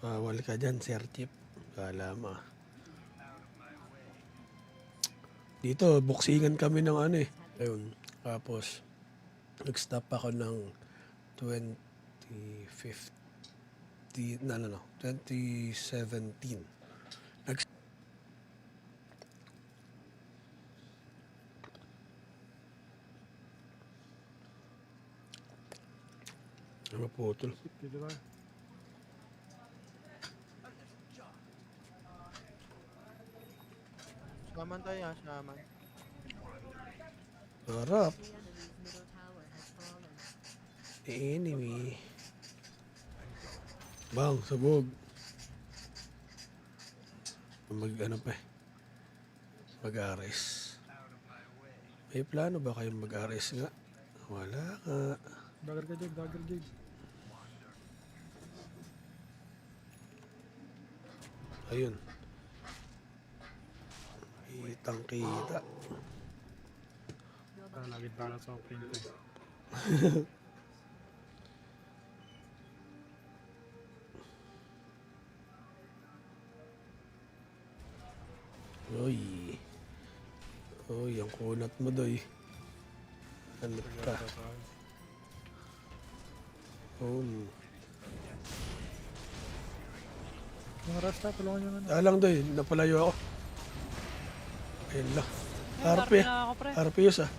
Bawal ka dyan, Sir Chip. Kala mo. Dito, buksingan kami ng ano eh. Ayun. Tapos, nag-stop ako ng 2015, 2017. Maputol. Dito ba? Shaman tayo, shaman. Harap. Enemy. Bang, sabog. Ano pa eh. Mag-ares. May plano ba kayong mag-ares nga? Wala nga. Dagger ka dyan, dagger dyan. Ayun. Kitang kita. Lagi para sa opening ko. Uy. Uy, ang kunat mo doy. Ano ka? Mga rasta, tulungan nyo na. Dalang doy, napalayo ako. Ayun lang. RP. RP yus ah.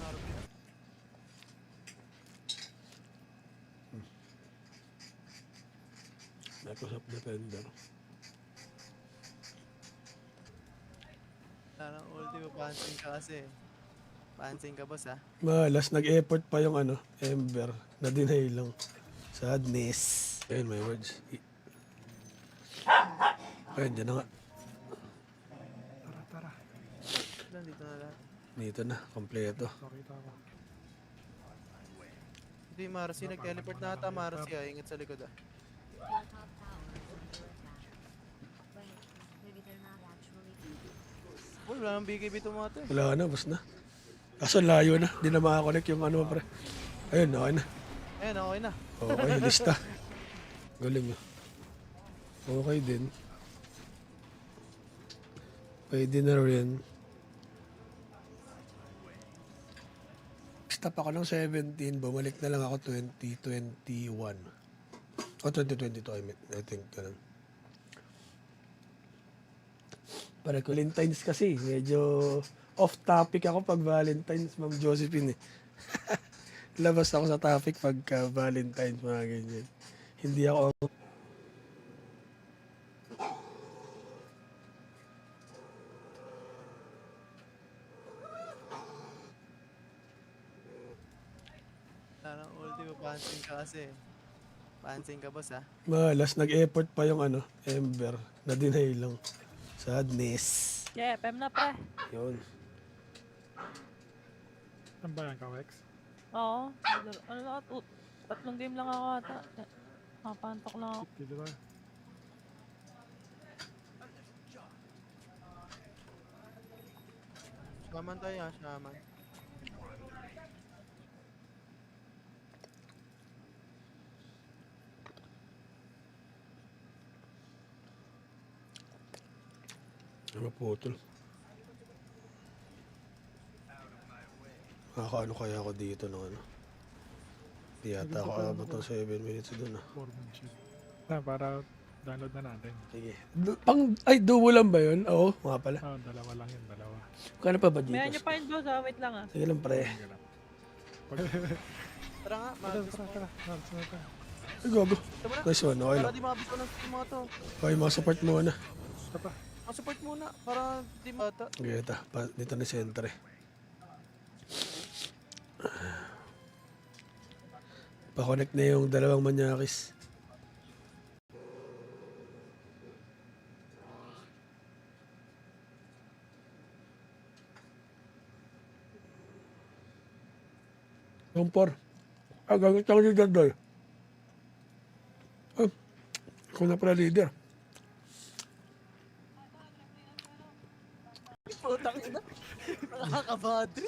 Microsoft Defender. Parang ulti mo, pansing ka kasi. Pansing ka, boss, ha? Malas, nag-effort pa yung ano, Ember. Na-deny lang. Sadness. Ayun, may words. Ayun, dyan na nga. Tara. Dito na lahat. Dito na, kompleto. Nakita ko. Ito yung Marcy, nag-teleport na ata Marcy, ha? Ingat sa likod, ha? Uy, wala nang BKB tumato, eh. Wala na, basta na. Kaso layo na, di na makakonect yung ano pre. Ayun, okay na. Ayun, okay na. Okay, lista. Galing yun. Okay din. Pwede na rin. Stop ako ng 17, bumalik na lang ako 2021. O 2022, I think. Ganun. Para Valentine's kasi, medyo off topic ako pag Valentine's, Ma'am Josephine eh. Labas ako sa topic pagka Valentine's, mga ganyan. Hindi ako... Parang ulti mo, pansing ka kasi. Pansing ka, boss, ha? Malas, nag-effort pa yung ano, Ember. Na-deny lang. Sadness. Yeah, PM na pre. Yun. Saan ba yan, Kawex? Oo. Ano na, tatlong game lang ako ata. Nakapantok lang ako. Dito ba? Shaman tayo, ha? Shaman. Maputol. Ano kaya ako dito ng ano? Di yata ako abot ng 7 minutes doon ah. Foremanship. Para download na natin. Sige. Duo lang ba yun? Oo, nga pala. Dalawa lang yun, dalawa. Kano pa ba dito? May nyo pa yun boss, wait lang ah. Sige lang pre. Tara nga, Tara. Ay, gogo. Nice one, okay Para lang. di mabito ng mga to. Okay, mga support muna. Ang support muna, para di mata. Okay, ito. Dito na center eh. Pa-connect na yung dalawang manyakis. Kumpor. Gagot ako ni Dandoy. Kung na pala leader. Putang ina. Nakakabadri.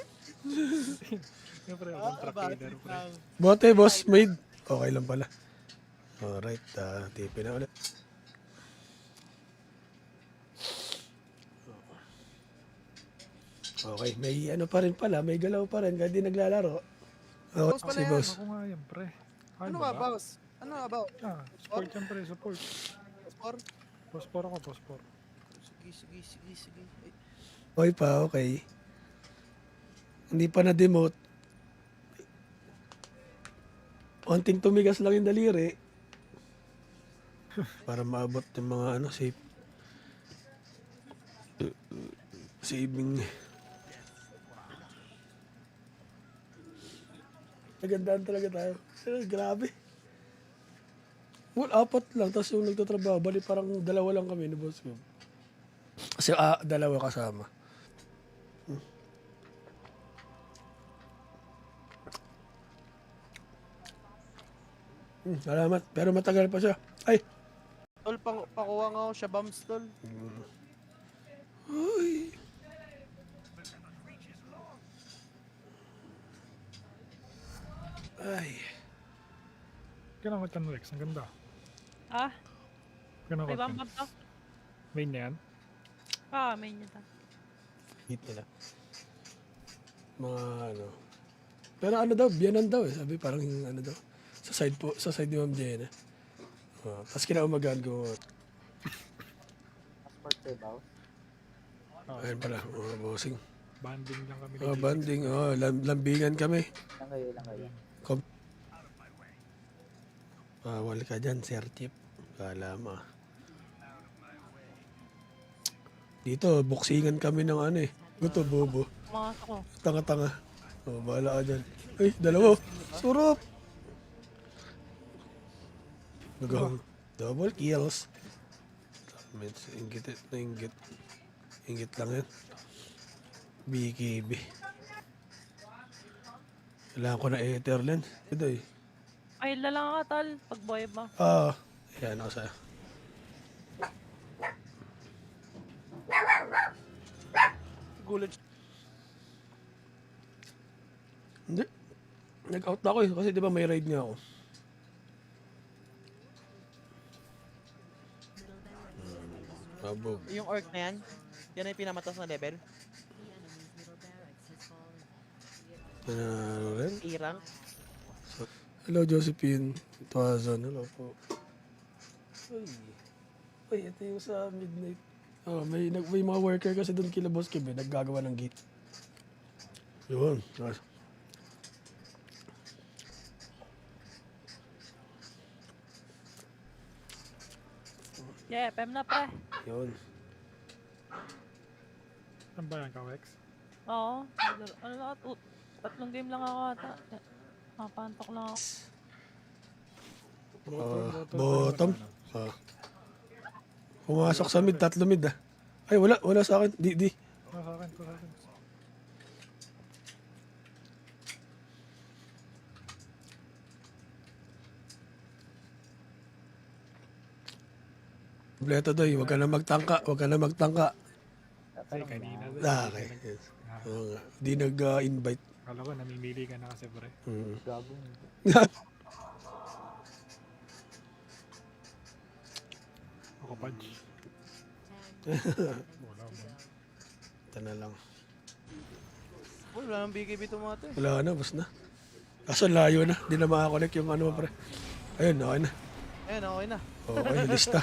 Siyempre, contract leader, pre. Bote, boss, made. Okay lang pala. Alright, tipi na ulit. Okay, may ano pa rin pala, may galaw pa rin, kahit di naglalaro. Oh, Boss pala si yan. boss. Ako nga yan, pre. Ay, Ano ba? nga, boss? Ano nga, boss? Support yan, pre. Support. Sport? Pospor ako, pospor. Sige. Ay, Okay pa, okay. Hindi pa na-demote. Konting tumigas lang yung daliri. Para maabot yung mga ano, saving. Nagandaan talaga tayo. Grabe. Well, 4 lang. Tapos yung nagtatrabaho, bali parang 2 lang kami ni boss ko. Kasi 2 kasama. Salamat. Pero matagal pa siya. Ay! tol, pakuha nga ako siya, Bams, tol. Ay! Ay! Kailangan ko tan Rex. Ang ganda. Ah, Kailangan may ko tan. bambam to. Main na yan. Ah, main niya to. Hit nila. Mga ano. Pero ano daw, biyanan daw eh. Sabi parang yung ano daw. Sa side ni Ma'am Jenna. Tapos kinaumagaan ko. Oh, Ayun pala, bossing. banding lang kami. Banding, lambingan kami. Lang kayo. Bawal ka dyan, Sir Chip. Kala mo. Dito, boksingan kami ng ano eh. Guto, bobo. Pumasok ko. Tanga-tanga. Bahala ka dyan. Ay, 2. Surop! Double kills. Ingit lang yan. BKB. Kailangan ko na Etherland. Ito eh. Ay, lalang ka, tal. Pag boy ba? Ayan ako sa'yo. Gulat. Hindi. Nag-out na ako eh. Kasi di ba may raid nga ako. Abog. Yung orc na yan, yan ay pinamatas na level. Ano rin? A-rank. Hello, Josephine. 2,000. Hello po. Uy, ito yung sa midnight. May mga worker kasi doon kila Boss Kim eh. Naggagawa ng gate. Yun. Yeah, PM na, pre. Yun. Saan ba yan, Kawex? Oo. Ano lang, 3 game lang ako ata. Mapantok lang ako. Bottom. Pumasok sa mid, 3 mid ah. Ay, wala sa akin. Di. Sa akin. Kompleto doy, huwag ka na magtangka. Ay, kanina. Okay. Yes. Oo nga. Di nag-invite. Kala ko, namimili ka na kasi, pre. Gabong. Ako, Pudge. Wala mo. Ito na lang. Wala nang BKB tumate. Wala na, bus na. Kaso layo na. Di na makakonect yung ano pre. Ayun, okay na. Ayan, okay na. Okay, lista.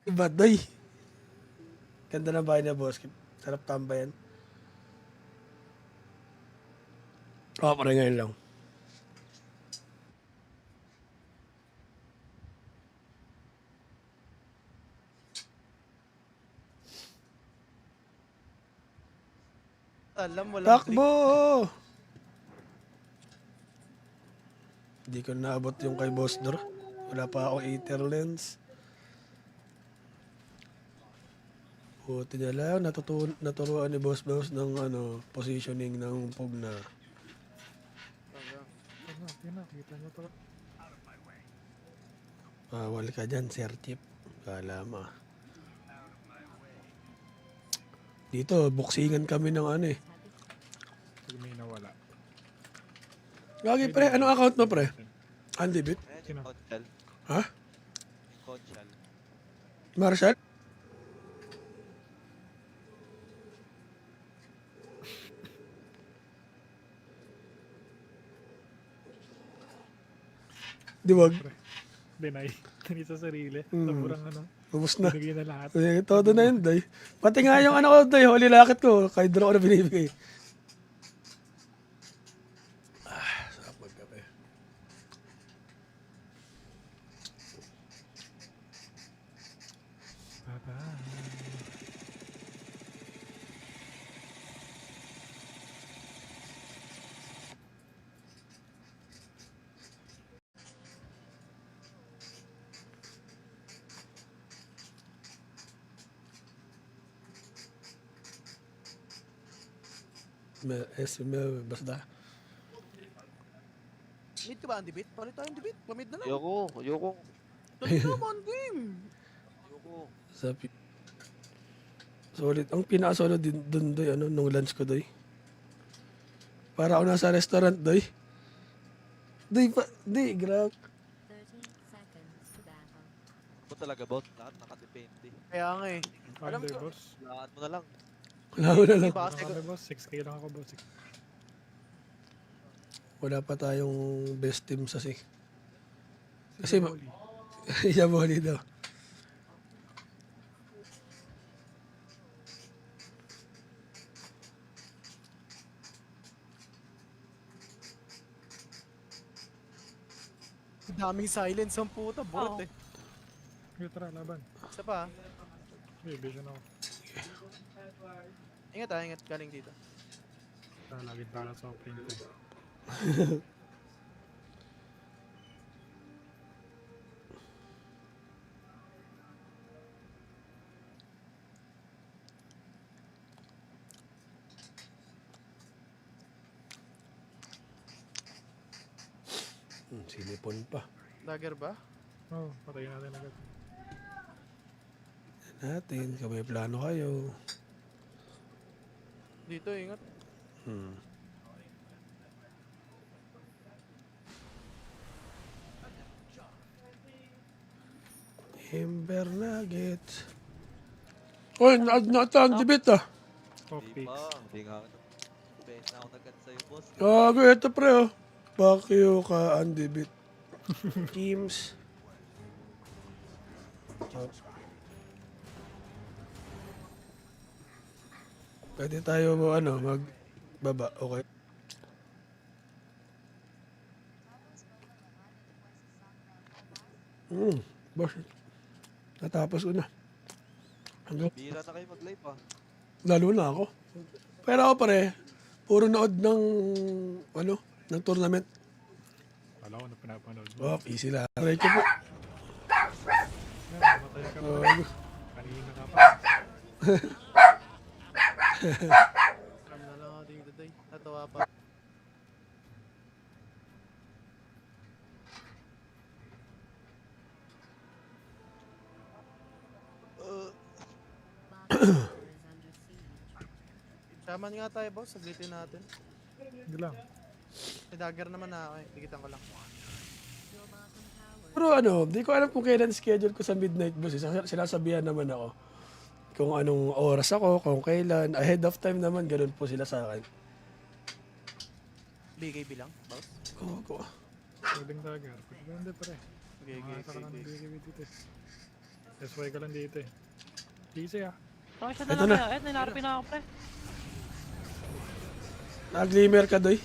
Iba, doy. Ganda ng bahay niya, boss. Sarap tambayan. Parang ngayon lang. Alam, walang Takbo! Hindi ko naabot yung kay Boss Dor. Wala pa ako Ether lens. Buti niya lang, naturuan ni Boss ng positioning ng Pugna. Kita nyo to. Bawal ka dyan, Sir Chip. Kala mo. Dito, boksingan kami ng ano eh. Sige, may nawala. Gagi pre, anong account mo pre? Andy Bit? Ayan Sino? yung Conchal. Ha? Yung Conchal. Marshall? Di wag. Pre. Deny. Deny sa sarili. Mm. Sobrang ano. Ubus na. Binigay na lahat. Eh, todo na yun, Day. Pati nga yung ano ko, Day, holy lakit ko, kahit doon ako na binibigay. Sarap magkape. Bye-bye. Basta. Mid ka ba, Andy Bit? Palit tayo, Andy Bit. Pamid na lang. Ayoko. Dali naman, game. Ayoko. Sabi. Solid. Ang pinaka-solid din doon, Day, ano, nung lunch ko, Day. Para ako nasa restaurant, Day. Day, grab. 30 seconds to battle. Ako talaga, boss. Lahat nakadepende. Kaya nga eh. Alam Under ko- boss. Lahat mo na lang. Wala mo na lang. Iba kasi Under boss. 6k lang ako boss. Wala pa tayong best team sa SIG. Kasi, Holy. Yaboli daw. daming silence ang puta. Burot Oo. eh. Okay, tara, laban. Isa pa. May vision ako. Ingat ingat. Galing dito. Laging tala sa opening ko. Sinipon pa. Dagger ba? Oh, patayin natin agad. Natin, kung may plano kayo. Dito, ingat. Hmm. Ember Nuggets. Uy, na-activate ah. Off Hindi picks. pa. Hindi nga ako. Best na ako nagkat sa'yo, boss. Gago, ito pre oh. Bakyo ka, Andy Bit. Teams. Pwede tayo ano, magbaba, okay? Boss. Natapos ko na. Hanggang Bira na kayo mag-live, ah. lalo na ako. Pero ako pare, puro nood ng, ano, ng tournament. Wala ko na pinapanood mo. Oh, easy lang. Try ko po. Yan, namatay ka pa. Oh, Kanina ka pa. Kami na lang ako dito, day. Natawa pa. Bottom tower is under siege. Shaman nga tayo, boss. Saglitin natin. Hindi lang. May dagger naman na ako eh. Dikitan ko lang. Your bottom tower pero ano, di ko alam kung kailan schedule ko sa midnight boss. Sinasabihan naman ako kung anong oras ako, kung kailan. Ahead of time naman, ganun po sila sa akin. BKB lang, boss. Gago. Pwedeng dagger. Pwede pre. Okay, Makakasa ka lang ng okay. BKB dito eh. SY ka lang dito eh. Easy ah. Okay, siya Ito na na. lang. Eh, ninarapin na ako, pre. Nag-glimmer ka, Doy.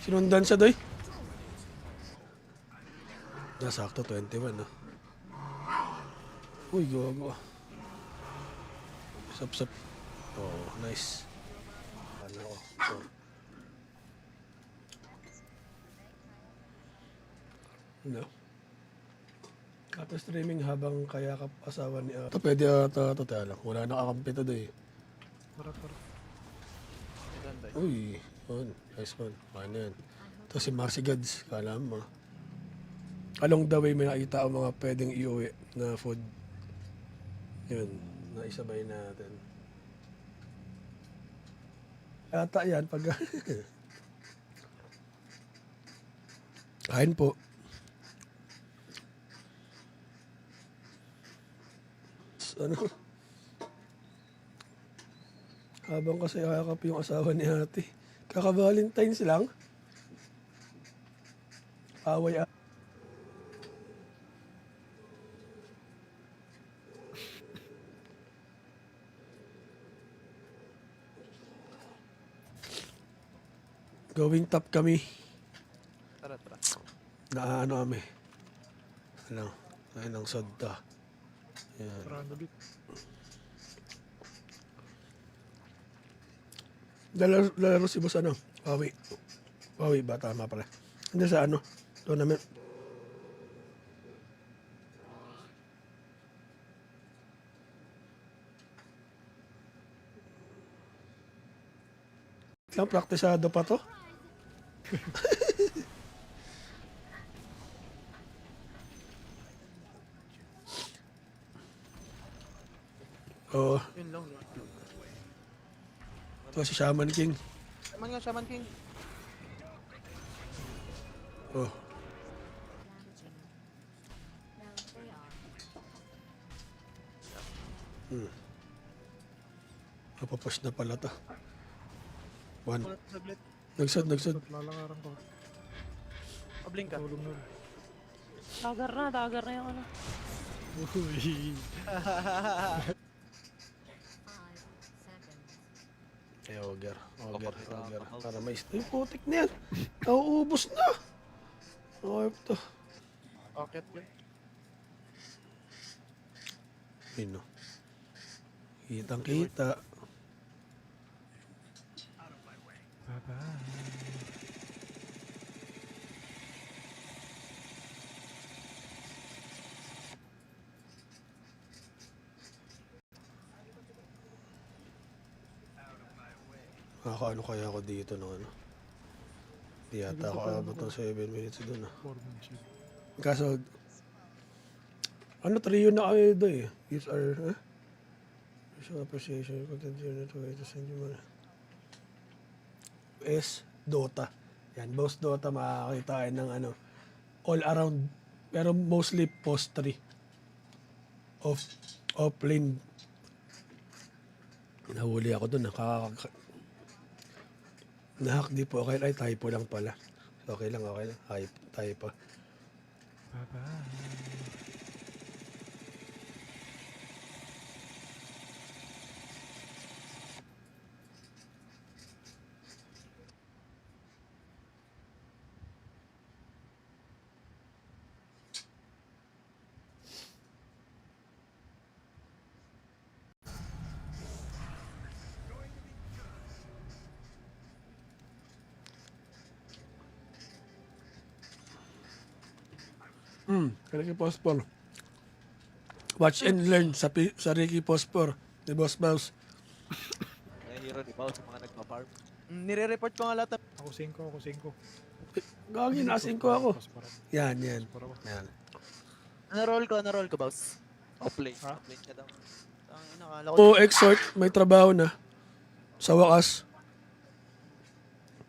Sinundan siya, Doy. Nasakto, 21, no? Uy, gago. Sap. Oh, nice. Ano ko? Oh. No? Kato streaming habang kayakap asawa ni Ito pwede ata ito lang. Wala nakakampi to, Doy. Tara. Ganda eh. Uy, yun. Nice one. Ano yan? Ito si Marcy Gads. Kala mo. Along the way may nakita ako mga pwedeng iuwi na food. Yun. Naisabay natin. Ata yan pag... Kain po. Ano? Habang kasi kakap yung asawa ni ate. Kaka-Valentine's lang. Away ah. Going top kami. Tara, tara. Na ano kami. Ano? Ayun ang sodta. Yan. Parang ulit. Lalaro si boss ano? Wawi. Wawi ba? Tama pala. Hindi sa ano? Tournament. Lang, praktisado pa to. Oo. Yun lang. Ito si Shaman King. Shaman nga, Shaman King. Oh. Damaging. Now they are. Napapush na pala to. One. Ulit, saglit. Nagsod. Lalakaran ko. Pablink ka. Tulong nun. Dagger na yung ano. Uy. 5 seconds. Eh, Ogre. Kapag Para may yung putik na yan. Nauubos na. Okay to. Rocket yun. Yun o. Kitang kita. Bye-bye. Ano kaya ako dito no ano? Di yata ako abot ng 7 minutes doon ah. Foremanship. Kaso, ano trio na kayo doon eh. Use our, show appreciation, content unit, way to send you money. S, Dota. Yan, boss Dota makakakita kayo ng ano, all around, pero mostly post 3. Off lane. Nahuli ako doon, nahack di po, okay, ay typo lang pala. Okay lang, typo. Bye-bye. Ricky Pospor. Watch and learn sa Ricky Pospor ni Boss Mouse. Nahihiro ni Bao sa mga nagpa-farm. Nire-report ko nga lahat. Ako 5. Gagi, nasin ko ako. Pasparan. Yan. Pasparan. Yan. Ano-roll ko, boss. Off-lane. Ha? Off-lane ka daw. Ang nakala ko. O exhort, may trabaho na. Sa wakas.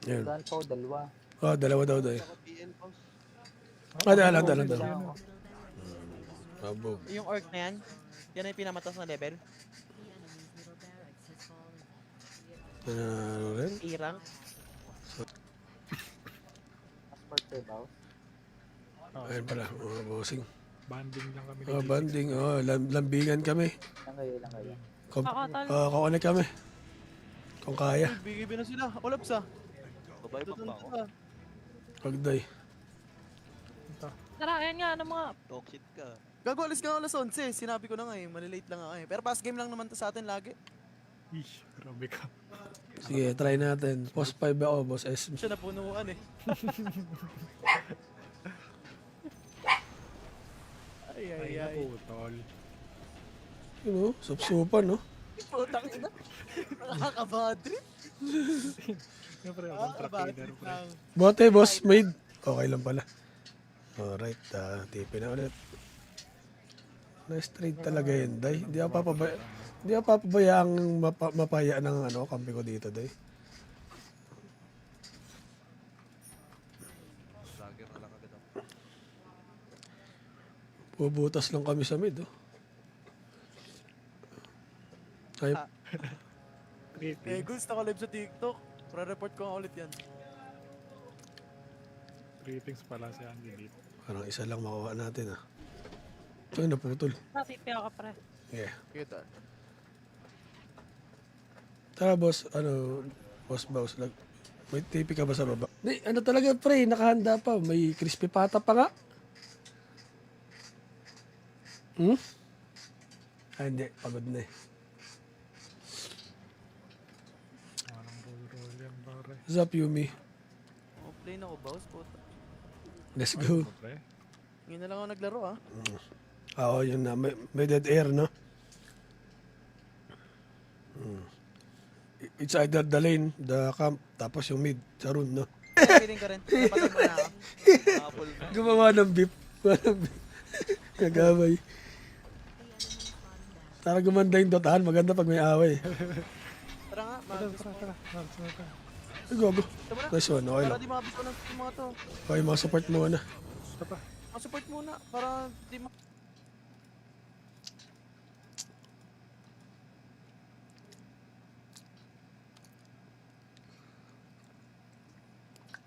Yan. Saan po? Dalawa. Oh, dalawa daw daw. Saka PL, boss. Dalan. Ano? Abog. Yung orc na yan, yan ay pinamatas na level. The enemy's middle barracks has fallen. Ano rin? Irang. Passport pay ba? Ayun pala, bossing. Banding lang kami. Oh, banding. Oh, lambingan kami. Ilang kayo. Kakatal. Kukunik kami. Kung kaya. Bigay na sila. Olaps ah. Babae pa ba ako? Pagday. Tara, ayan nga, ano mga... Talk shit ka. Gago, alis ka alas 11. Sinabi ko na nga eh, malilate lang ako eh. Pero pass game lang naman to sa atin lagi. Ish, grabe ka. Sige, try natin. Post 5 ako, boss S. Siya napunuan eh. Ay, naputol. You know, supsupan, no? Putang ina. Nakakabadrit. Siyempre, ako track leader, pre. Bote, boss, made. Okay lang pala. Alright, tipi na ulit. Nice trade talaga yun, Day. Hindi ako papabayaang mapaya ng ano, kampi ko dito, Day. Dagger na lang agad ako. Bubutas lang kami sa mid, oh. Ay, Eh, gusto ko live sa TikTok. Pre-report ko nga ulit yan. Greetings pala si Andy dito. parang isa lang makuha natin, ah. Ay, naputol. Natipi ako, pre. Yeah. Kita. Tara, boss, boss boss, may tipi ka ba sa baba? Di, ano talaga, pre, nakahanda pa. May crispy pata pa nga. Hmm? Ah, hindi. Pagod na eh. Anong roll yan, pare? What's up, Yumi? Play na ko, boss. Puta. Let's go. Ano, pre? Ngayon na lang ako naglaro, ah. Oo, yun na. May dead air, no? Hmm. It's either the lane, the camp, tapos yung mid, sa room, no? Piling ka rin. Napatay mo na ako. Apple na. Gumawa ng beep. Nagaway. Tara gumanda yung dotahan, maganda pag may away. Tara nga, mag-gusto mo. Ay, gogo. Nice one, okay Para lang. di mabito ng mga to. Okay, mga support muna. Support muna. Para di ma...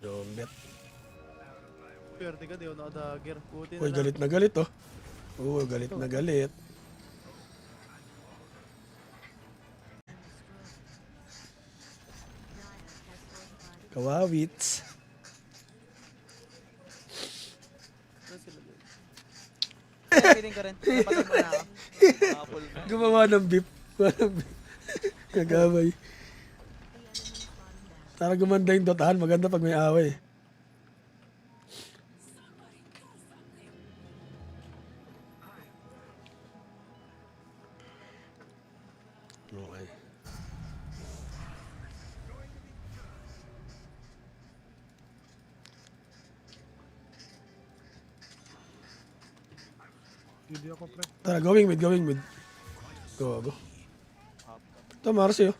Jombet. Pwerte ka, di ako nakadagger. Buti na Uy, lang. galit na galit, oh. Oo, galit na galit. Kawawits. Saan sila doon? Piling ka rin. Napatay mo na ako. Apple na. Gumawa ng beep. Nagaway. Tara gumanda yung dotahan, maganda pag may away. Okay. Hindi ako, pre. Tara, going mid, going mid. Go, go. Ito, Marcy, oh.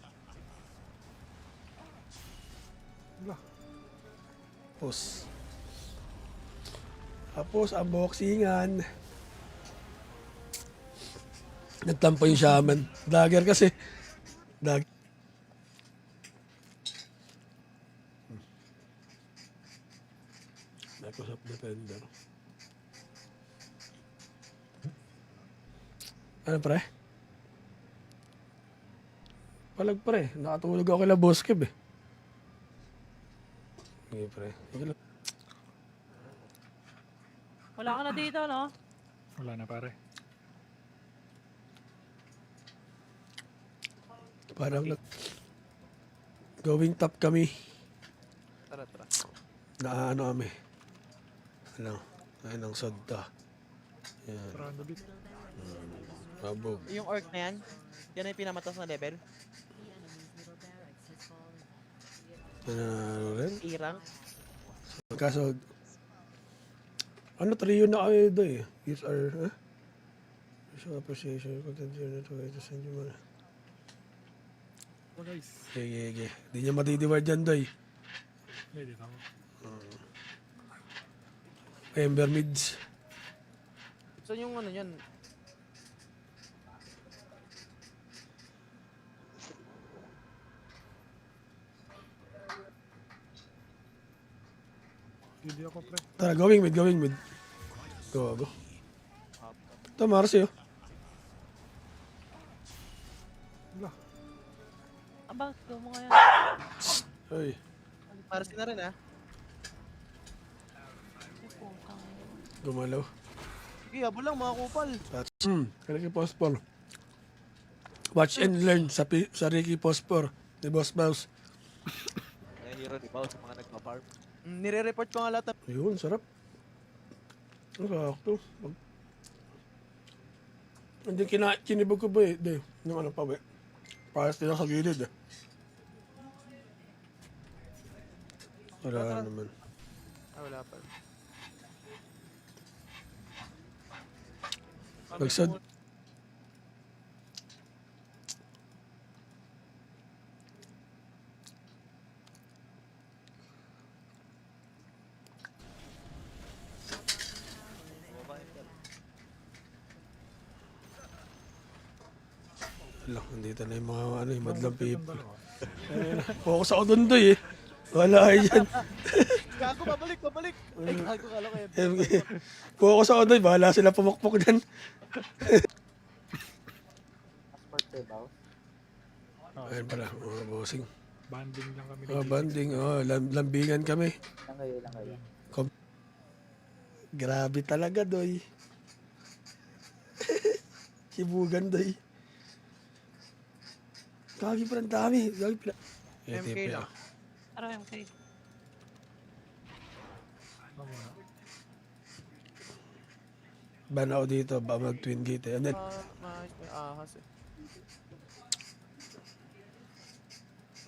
Wala. Tapos. Tapos, ang boxingan. Nagtampo yung shaman. Dagger kasi. Dagger. Microsoft Defender. Ano pre? Palag pre. Nakatulog ako kila Boss Kev eh. Sige pre. Sige lang. Wala ka na dito, no? Wala na, pare. Parang going top kami. Tara, tara. Naano kami. Ano? Ayun ang sodta. Yan. Parang bit. Pabog. Yung orc na yan, yan ay pinamatas na level. The enemy's middle barracks has fallen. Ano rin? Irang. Kaso, ano, trio na kayo doon eh. Use our, show appreciation, content yun ito, to send you money. Oh, guys. Sige. Di niya matitiward dyan doy. Hindi dito ako. Ember mids. So yung ano yan, Hindi ako, pre. Tara, going mid. Go, go. Ito, Marcy, oh. Wala. About go mo ngayon. Ay, para sina rin, ah. Ay, putang. gumalaw. Sige, habol lang mga kupal. Ricky Pospor. Watch and learn sa Ricky Pospor ni Boss Mouse. Nahihiro ni Bao sa mga nagpa-farm. Nire-report ko nga lahat. Ayun, sarap. Ang sakto. Hindi kinibog ko ba eh. Hindi. Yung ano pa ba eh. Paras nila sa gilid eh. Wala naman. Ah, wala pa. Nagsad. Wala, nandito na yung mga ano, yung madlang Itong people. dalawa. Focus ako dun doy eh. Wala yan. Gago, pabalik, pabalik! Ay, gago, kala ko yun. Focus ako doy, bahala sila pumukpok dyan. Passport kay boss. Ayun pala, mga bossing. Banding lang kami. Banding, lambingan kami. Ilang kayo. Grabe talaga doy. Sibugan doy. Gagi pa ng dami. Gagi pala. MK lang. Pero MK. Ano muna? Ban ako dito, ba mag twin gate eh. And then, May ahas eh.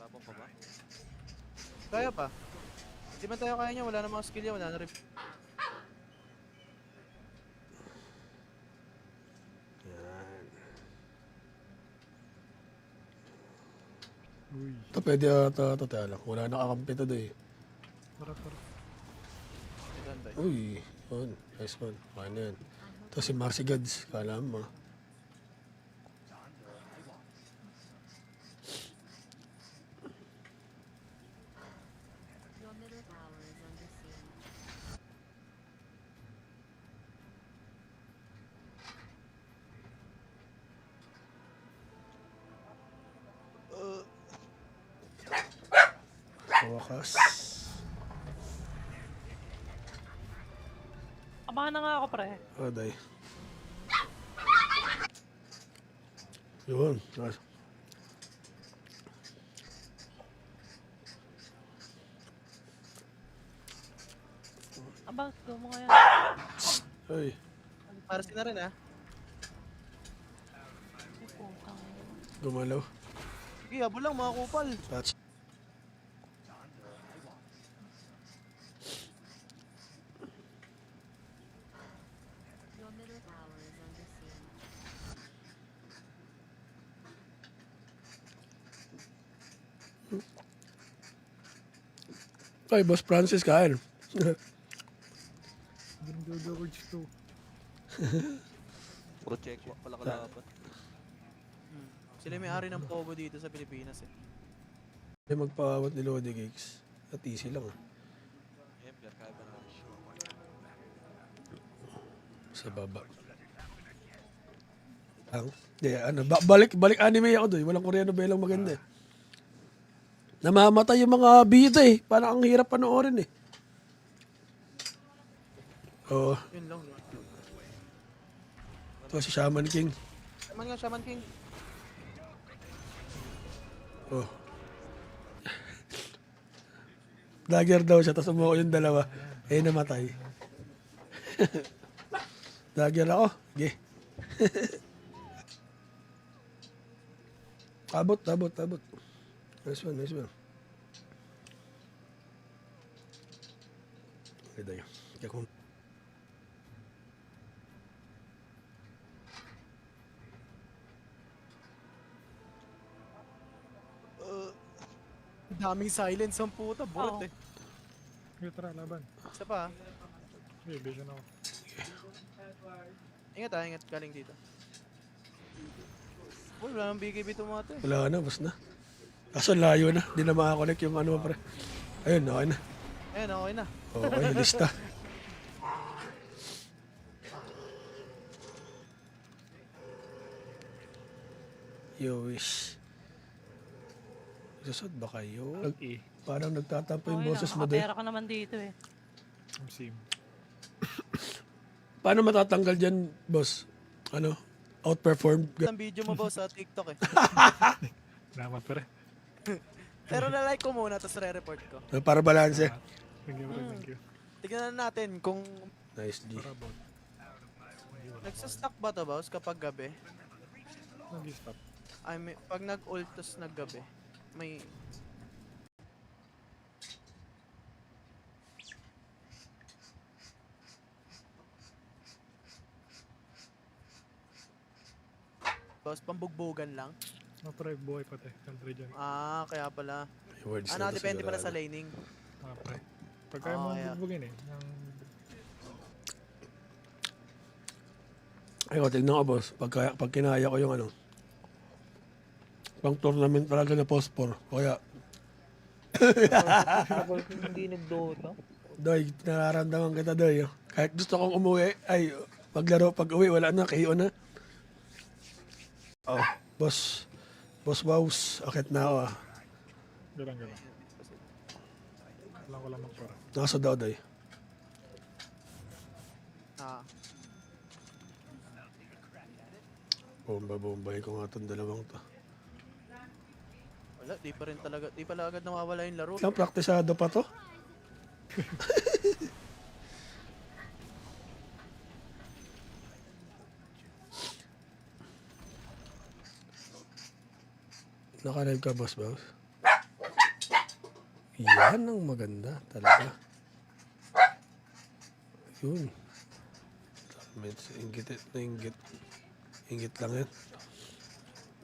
Labang pa ba? Kaya pa. Hindi man tayo kaya niya, wala na mga skill yan, wala na rin. Uy. ito pwede ito, tayo lang. Wala nakakampi to doy. Tara, tara. Ganda eh. Uy, yun. Nice one. Kaya na yan. Ito si Marcy Gads. Kala mo. Your middle tower is under siege. Sa wakas. Abangan na nga ako, pre. Day. Yun. Nice. Abang, go mo nga yan. Ay. Para na rin ah. Ay, putang. Gumalaw. Sige, habol lang mga kupal. Touch. Your middle tower is under siege. Ay, Boss Francis, kain. Jojo Words 2. Puro check walk pala kalaban. Sila may ari ng Pogo dito sa Pilipinas eh. Hindi magpawawat ni Lodi Cakes. At easy lang. Ember, kaya ba naman? Sa baba. Ang? Balik anime ako doon. Walang Koreano belang maganda eh. Namamatay yung mga bida eh. Parang ang hirap panoorin eh. Oo. Yun lang. Ito si Shaman King. Shaman nga, Shaman King. Oh. Dagger daw siya, tapos umuko yung dalawa. Eh, namatay. Dagger ako. Sige. Abot. Nice one. Ganda yun. Kaya kung... Daming silence ang puta, burot Oo. eh. Sige, tara, laban. Isa pa ah. Sige, vision ako. Ingat galing dito. Uy, wala nang BKB tumate. Wala na, bas na. Kaso layo na. Di na makakonect yung ano pre. Ayun, okay na. Ayun, okay na. Okay, lista. You wish. Susod ba kayo? E. Parang nagtatampo yung Okay boses lang, mo doon. nakapera ka naman dito eh. Ang sim. Paano matatanggal dyan, boss? Ano? Outperform? Ang video mo ba sa TikTok eh. Salamat pa rin. Pero na-like ko muna, tapos re-report ko. Para balanse. Thank you, thank you. Tignan natin kung Nice, G. Tara, bot. nagsastock ba to, boss, kapag gabi? Nag-stop. Pag nag-ult tapos naggabi, may... Boss, pambugbugan lang? Oh, pre, buhay pa tayo. Country dyan. Ah, kaya pala. May words Ano, na to depende pala sa sigurado. laning. Ah, pre. Pag kaya mo kaya. bugbugin eh. Yung... Ay, tignan ko, boss. Pag kinaya ko yung ano. Pang tournament talaga na post-4. Kaya, Tagal ko hindi nag-Dota. Doy, nararamdaman kita, Doy. Kahit gusto kong umuwi, ay, maglaro pag uwi, wala na, KO na. Oh, boss. Boss Wows, akit na ako ah. Galang. Kailangan ko lang magpara. Nasa daw, Doy. Ah, Bomba-bombahin ko nga itong dalawang to. wala, di pa rin talaga, di pala agad nawawala yung laro. Ang praktisado pa to. Nakalive ka, boss, boss? Yan ang maganda talaga. Yun. Medyo inggit na inggit. Inggit lang yan.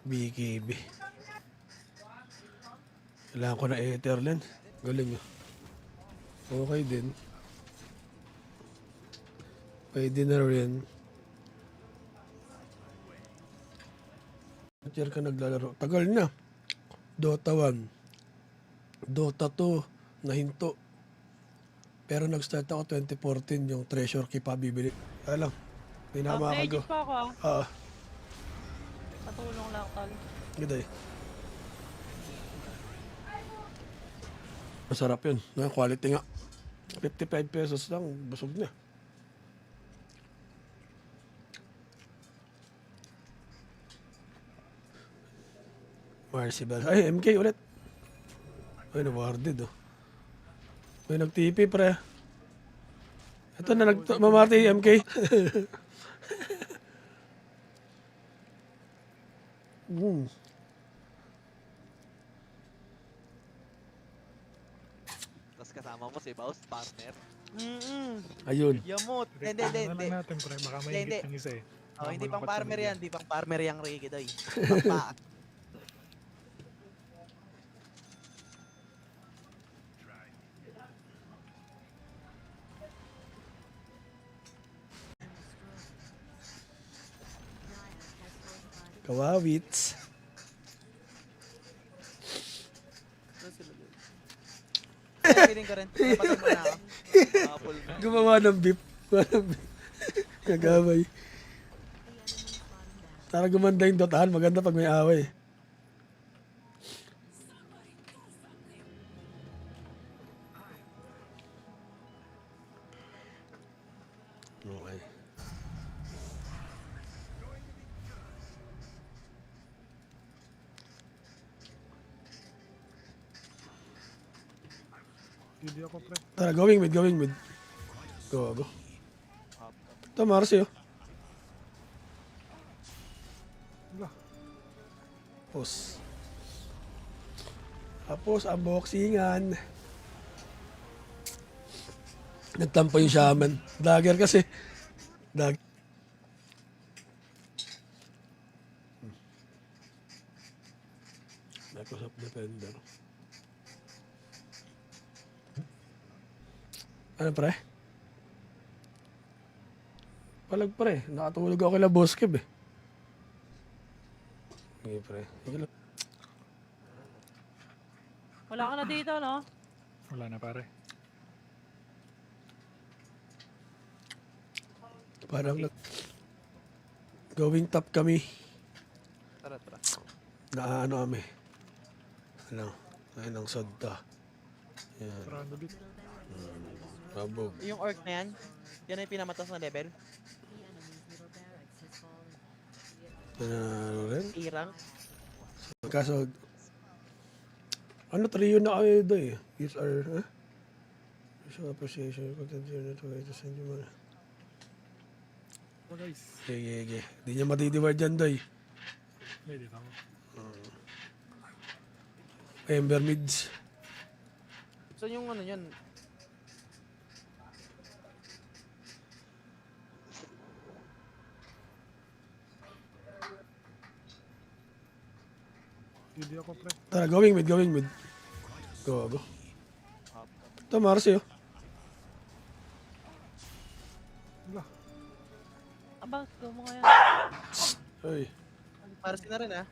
BKB. Kailangan ko na Etherland. Galing yun. Okay din. Pwede na rin. Ba't ka naglalaro? Tagal na. Dota 1. Dota 2. Nahinto. Pero nag-start ako 2014 yung Treasure Key pa bibili. Kaya lang. Hindi na ako makakago. Legit pa ako ah. Ah, Patulong lang tol. ganda eh. Masarap yun. No, quality nga. 55 pesos lang. Busog na. Marcy Bell. Ay, MK ulit. Ay, nawarded oh. May nag-TP pre. Ito na mamati MK. Tapos kasama mo si Baus, partner. Ayun. Yamot. Hindi, hindi, Ano hindi. lang natin, pre. Baka may Hindi, higit ng isa eh. Oh, hindi Baka pang malungkot farmer sa yan, hindi pang farmer yung Ricky Doy. Pa. Kawawits. Piling ko rin. Napatay mo na ako. Apple na. Gumawa ng beef. Kagabay. Tara gumanda yung dotahan. Maganda pag may away. Okay. Hindi ako, pre. Tara, going mid, going mid. Go, go. Ito, Marcy, oh. Wala. Tapos. Tapos, unboxingan. Nagtampo yung shaman. Dagger kasi. Microsoft Defender. Ano pre? Palag pre. Nakatulog ako kila Boss Kev eh. Sige pre. Sige lang. Wala ka na dito no? Wala na, pare. Parang going top kami. Tara, tara. Naano kami. Ano? Ayun ang sadta. Yan. Parang bit. Babog. Yung orc na yan, yan ay pinamatas na level. The enemy's middle barracks has fallen. Ano rin? Irang. Kaso, ano, trio na kayo doon eh. Use our, show appreciation, continue to wait to send you money. Oh, guys. Sige. Hindi niya matidiward dyan, doy. May dito ako. Ember mids. So yung ano yun, Hindi ako, pre. Tara, going mid. Go. Ito, Marcy, oh. Wala. Aba, go mo ngayon. Ay, para na rin ah.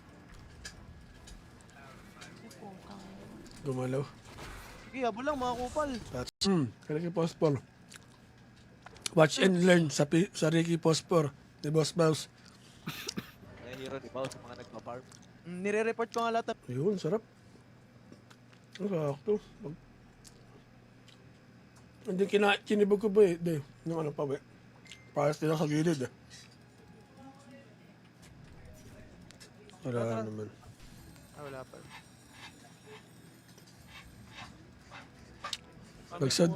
Gumalaw. Sige, habol lang mga kupal. That's, Ricky Pospor. Watch and learn sa Ricky Pospor. Ni Boss Mouse. May hero ni Bao sa mga nagpa-farm. Nire-report ko nga lahat. Yun, sarap. Sakto. Hindi kinibog ko ba eh. Hindi. Yung ano pa ba eh. Paras nila sa gilid eh. Wala naman. Wala pa. Nagsad.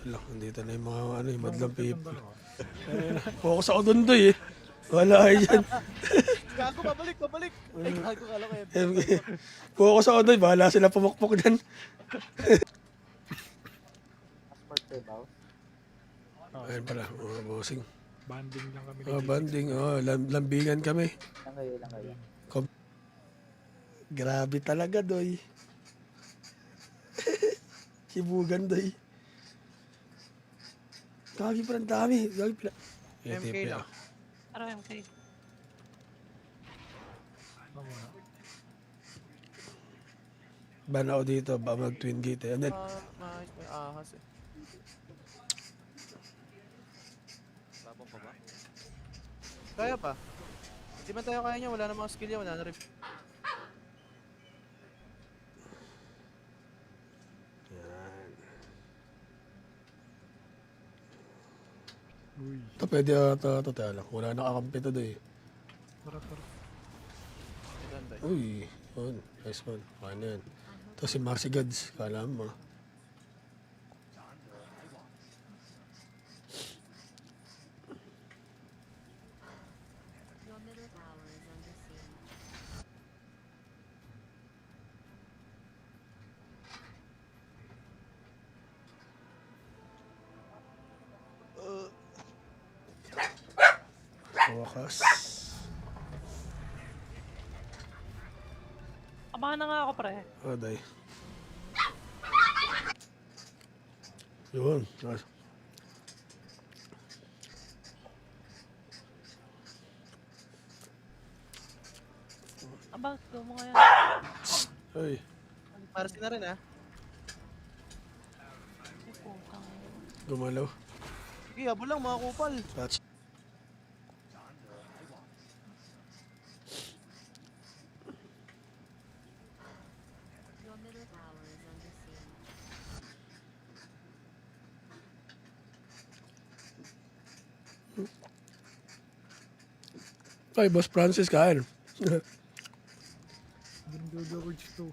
Wala, nandito na yung mga ano, yung madlang people. Focus ako doon doy eh. Wala yan. Gago, babalik. Ay, gago, kala ko yun. Focus ako doy, bahala sila pumukpok dyan. Passport kay Bao. Ayun pala, bossing. Banding lang kami. Banding, lambingan kami. Lang kayo. Grabe talaga, doy. Kibugan, doy. Gagi pa ang dami. Gagi pala. MK lang. Pero MK. Ban ako dito, ba mag-twin gate eh. And then, May ahas eh. Sabong pa ba? Kaya pa. Di man tayo kaya niya, wala na mga skill yan, wala na rin. Uy. ito pwede ito tayo lang. Wala nakakampi ito doy. Tara. Ganda eh. Uy, yun. Nice one. Okay na yan. Ito si Marcy Gods. Kala mo. Your middle tower is under siege. Sa wakas. Abangan na nga ako, pre. Day. Yun. Nice. Abang, go mo ngayon. Ay. Para na rin ah. Ay, putang. Gumalaw. Sige, habol lang mga kupal. That's Your middle tower is under siege. Ay, Boss Francis, kain. Ganda the words to.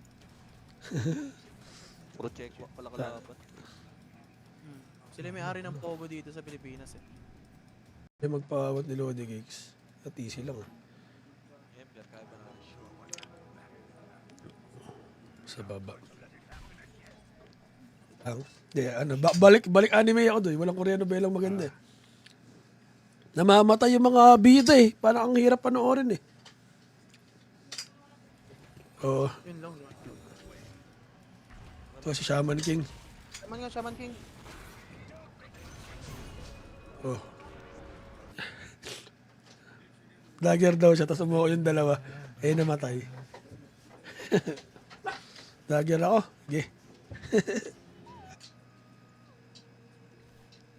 Puro check pala kalaban. Sila yung may-ari ng Pogo dito sa Pilipinas eh. Ay, magpawat ni Lodi Gigs. At easy lang ah. Ember, kaya ba namin? Sa baba. Hindi, ano, balik anime ako doon. Walang Koreano ba lang maganda eh. Namamatay yung mga bida eh. Parang ang hirap panoorin eh. Oo. Yun lang. Ito si Shaman King. Shaman King. Oh. Dagger daw siya, tapos umuha yung dalawa. Eh, namatay. Dagger ako. Sige.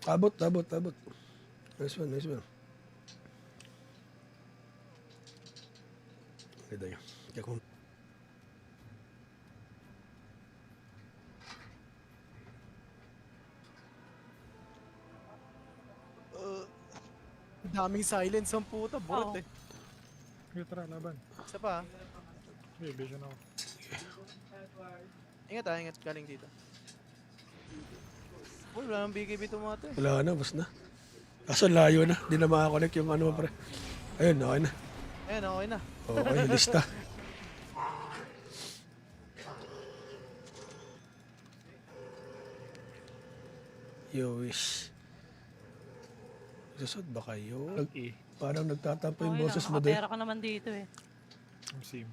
Abot. Nice one. Okay, tayo. Kaya kung... Daming silence ang puta, burot Oo. eh. Sige, tara, laban. Isa pa ah. Sige, vision ako. Ingat galing dito. Uy, wala nang BKB tumate. Wala na, bas na. Kaso layo na. Di na makakonect yung ano pre. Ayun, okay na. Ayan, okay na. Okay, lista. You wish. Susod ba kayo? Parang nagtatampo yung Okay boses lang, mo doon. nakapera ka naman dito eh. Ang sim.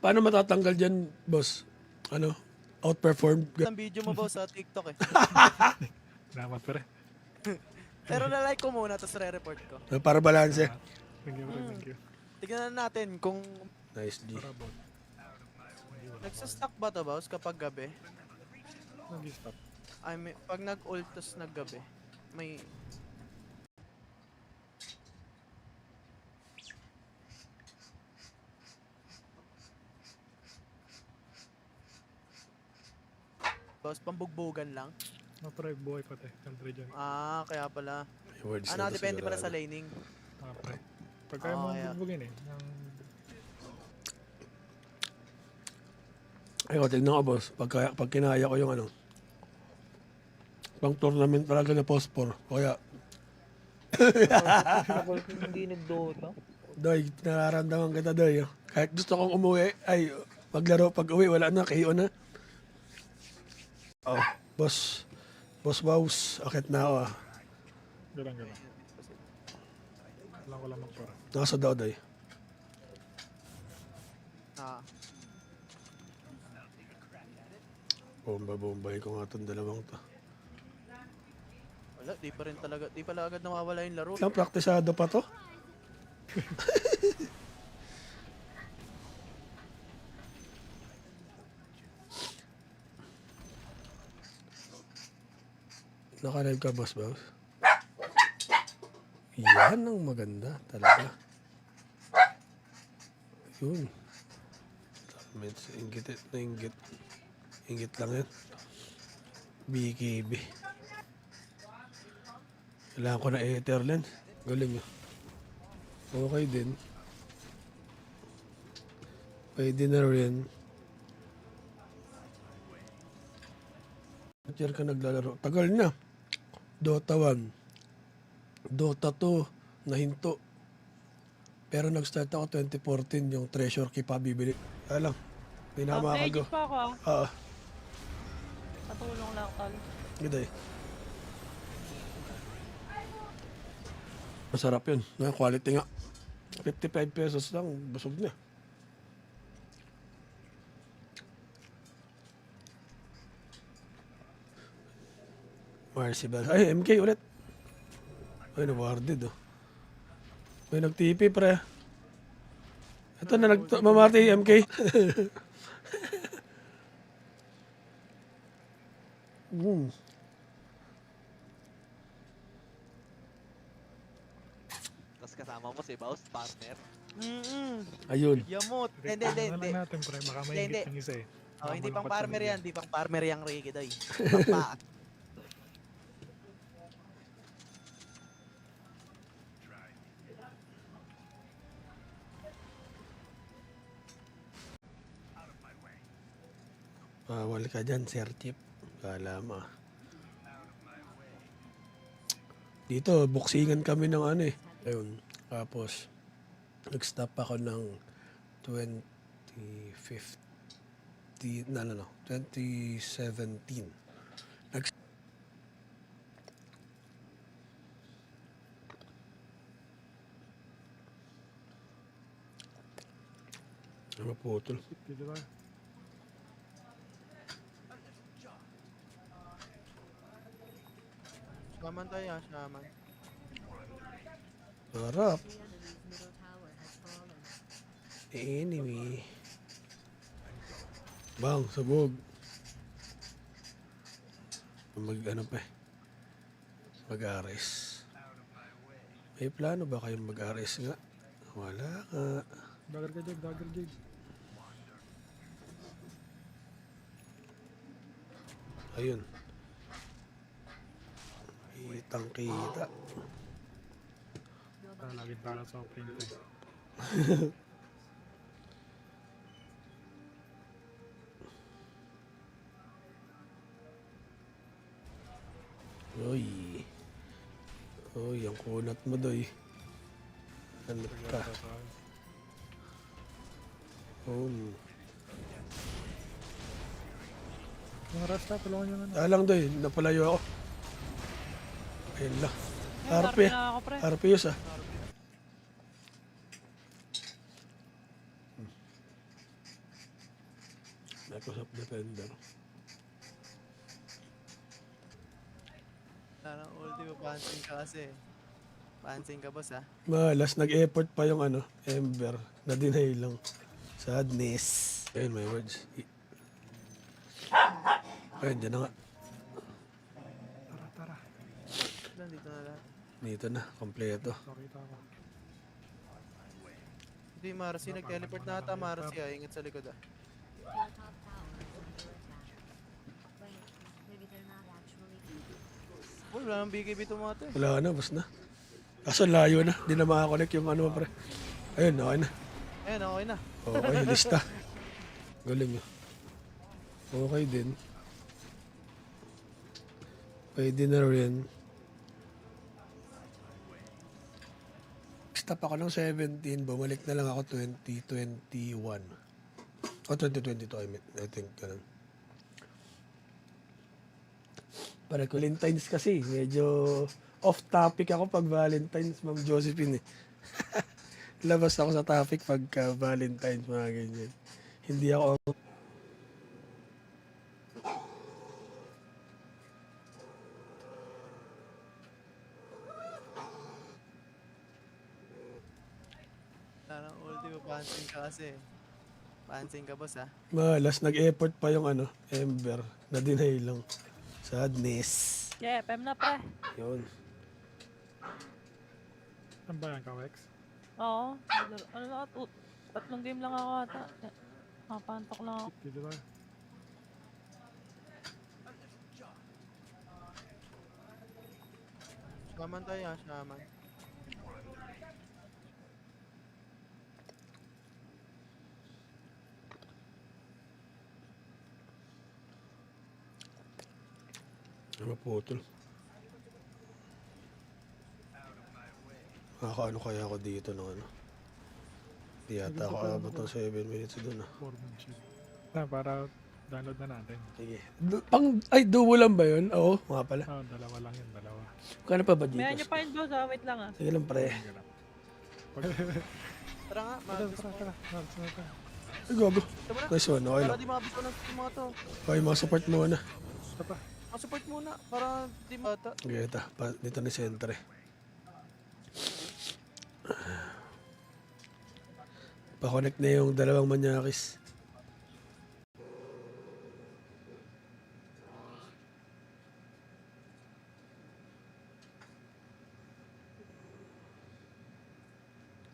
Paano matatanggal dyan, boss? Ano? Outperformed? Ang video mo boss sa TikTok eh. Dapat pre. Pero na-like ko muna, tapos re-report ko. Para balance. Thank you, pre. Thank you. Tignan natin kung Nice, G. Para about. nagsastock ba to boss kapag gabi? Nag-stop. I mean, pag nag-ult tas naggabi, may... Boss, pambugbugan lang? No, pre. Buhay pa tayo. Country dyan. Ah, kaya pala. Words Ano, depende pala sa laning. Pre. Pag kaya mo kaya. bugbugin eh. Ng... Ayun, tignan ko, boss. Pag kinaya ko yung ano, pang tournament talaga na post-4. Kaya, Ako hindi nag-Dota. Doy, nararamdaman kita, Doy. Kahit gusto kong umuwi, ay, maglaro pag uwi, wala na, KO na. Oh, boss. Boss Wows, akit na ako ah. Galang. Alam ko lang magpara. Nasa daw, Doy. Ah, Bomba-bombahin ko nga itong dalawang to. wala, di pala agad nawawala yung laro. Lang, praktisado pa to. Naka-live ka, boss, boss? Yan ang maganda talaga. Yun. Medyo inggit na inggit. Inggit lang yan. BKB. Kailangan ko na ether lens. Galing yun. Okay din. Pwede na rin. At year ka naglalaro? Tagal na. Dota 1. Dota 2. Nahinto. Pero nag-start ako 2014 yung treasure key pa bibili. Kaya lang. Hindi na makakago. Updated pa ako ah. Oo. Patulong lang tol. Ganda eh. Masarap yun. May quality nga. 55 pesos lang. Busog na. Marcibel. Ay, MK ulit. Ay, nawarded oh. May nag-TP pre. Ito na mamati MK. Tapos kasama mo si Baus, partner. Ayun. Yamot. Hindi. Ano lang natin pre. Baka may Hindi. inggit ng isa eh. Oh, hindi pang Malungkot sa farmer bigyan. yan, hindi pang farmer yang Ricky Doy. Papa. Bawal ka dyan, Sir Chip. Kala mo. Dito, buksingan kami ng ano eh. Ayun. Tapos, nag-stop ako ng 2017. Maputol. Dito ba? Shaman tayo, shaman. Harap. The enemy's middle tower has fallen. Enemy. Bang, sabog. Ano pa eh. Mag-ares. May plano ba kayong mag-ares nga? Wala nga. Dagger jig. Ayun. Kitang kita. Laging tala sa opening ko eh. Uy. Uy, ang kunat mo doy. Ano ka? Mga rasta, tulungan nyo na. Alang doy, napalayo ako. Ayun lang. RP. na ako pre. RP yus ah. Microsoft Defender. Wala nang ulti mo, pansin ka kasi. Pansin ka, boss, ha? Malas, nag-effort pa yung ano, Ember. Na-deny lang. Sadness. Ayun, may words. Ayun, dyan na nga. Tara, tara. Dito na lahat. Dito na, kompleto. Pakita ko. Hindi, Marcy. Nag-teleport na ata, Marcy, ha? Ingat sa likod, ha? Your top tower is under attack. Wait, maybe they're not actually deep. Oh, wala nang BKB tumato, eh. Wala na, bus na. Kaso layo na. Di na makakonect yung ano, pre. Ayun, okay na. Ayan, okay na. Okay, lista. Galing yun. Okay din. Pwede na rin. Stop ako ng 17, bumalik na lang ako 2021. O 2022, I think. Ganun. Para Valentine's kasi, medyo off topic ako pag Valentine's, Ma'am Josephine eh. Labas ako sa topic pagka Valentine's, mga ganyan. Hindi ako... Wala nang ulti mo, pansin ka kasi. Pansin ka, boss, ha? Malas, nag-effort pa yung ano, Ember. Na-deny lang. Sadness. Yeah, PM na pre. Yun. Saan ba yan, Kawex? Oo. Ano na, tatlong game lang ako ata. Nakapantok lang ako. Dito ba? Shaman tayo, ha? Shaman. Maputol. Nakakaano kaya ako dito ng ano? Di yata ako abot ng 7 minutes doon ah. Foremanship. Na, para download na natin. Sige. Ay, duo lang ba yun? Oo, nga pala. Ah, dalawa lang yun, dalawa. Kano pa ba dito? May nyo pa yun boss, wait lang ah. Sige lang pre. Sige lang. Tara nga, Tara, mag-gusto tara, mo. tara. Mags na tayo. Ay, gogo. Ito mo na. Nice one, okay Para lang. di mabito ng mga to. Okay, mga support muna. Ito pa. Support muna, para di mata. Okay, ito. Dito ni Sentre. Pa-connect na yung dalawang manyakis.